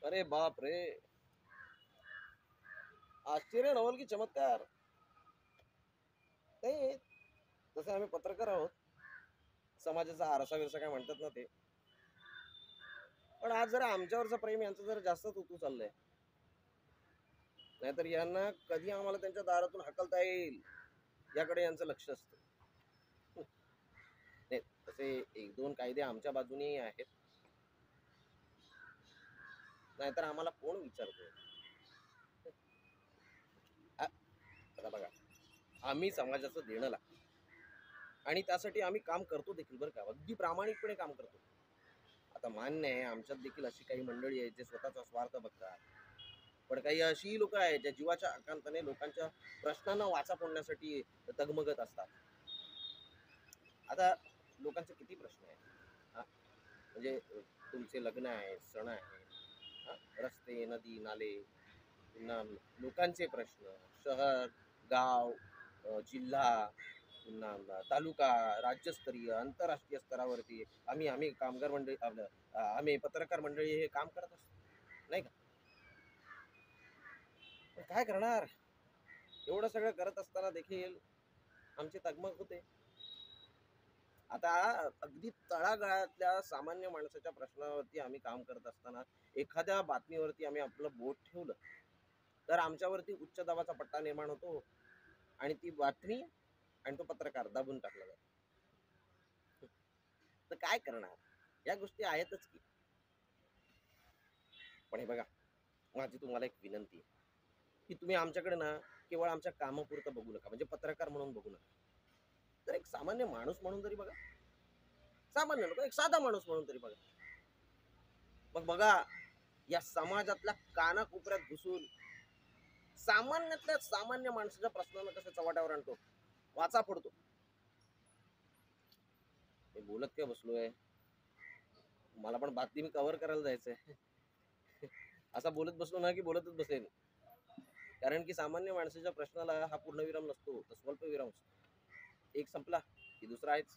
अरे बाप रे, आश्चर्य नवल की चमत्कार. नाही, तसे आम्ही पत्रकार आहोत, समाजाचा आरसा विरसा काय म्हणतात ना ते. पण आज जरा आमच्यावरचं प्रेम यांचं जरा जास्तच उतू चाललंय. नाहीतर यांना कधी आम्हाला त्यांच्या दारातून हाकलता येईल याकडे यांचं लक्ष असतं. नाही, तसे एक दोन कायदे आमच्या बाजूने आहेत, नाहीतर आम्हाला कोण विचारतोय. आता बघा, आम्ही समाजाचं देणं लागतो आणि त्यासाठी आम्ही काम करतो देखील बरं का, अगदी प्रामाणिकपणे काम करतो. आता मान्य आहे, आमच्यात देखील अशी काही मंडळी आहेत जे स्वतःचा स्वार्थ बघतात, पण काही अशी लोक आहेत ज्या जीवाच्या आकांताने लोकांच्या प्रश्नांना वाचा फोडण्यासाठी तगमगत असतात. आता लोकांचे किती प्रश्न आहेत, म्हणजे तुमचे लग्न आहे, सण आहे, रस्ते, नदी, नाले, पुन्हा लोकांचे प्रश्न, शहर, गाव, जिल्हा, पुन्हा तालुका, राज्यस्तरीय, आंतरराष्ट्रीय स्तरावरती आम्ही आम्ही कामगार मंडळी आपलं आम्ही पत्रकार मंडळी हे काम करत असतो, नाही का. पण काय करणार, एवढं सगळं करत असताना देखील आमची तगमग होते. आता अगदी तळागाळातल्या सामान्य माणसाच्या प्रश्नावरती आम्ही काम करत असताना एखाद्या बातमीवरती आम्ही आपलं बोट ठेवलं तर आमच्यावरती उच्च दाबाचा पट्टा निर्माण होतो आणि ती बातमी आणि तो पत्रकार दाबून टाकला जातो. तर काय करणार, या गोष्टी आहेतच की. पण हे बघा, माझी तुम्हाला एक विनंती आहे की तुम्ही आमच्याकडे ना केवळ आमच्या कामापुरतं बघू नका, म्हणजे पत्रकार म्हणून बघू नका, तर एक सामान्य माणूस म्हणून तरी बघा. सामान्य नको, एक साधा माणूस म्हणून तरी बघा. मग बघा, या समाजातल्या कानाकोपऱ्यात घुसून सामान्यातल्या सामान्य माणसाच्या प्रश्नांना कसं चव्हाट्यावर आणतो, वाचा फोडतो. मी बोलत काय बसलोय, मला पण बातमी कव्हर करायला जायचंय. असा बोलत बसलो ना की बोलतच बसेल, कारण की सामान्य माणसाच्या प्रश्नाला हा पूर्णविराम नसतो, तर स्वल्पविराम असतो. एक संपला की दुसरा आहेच.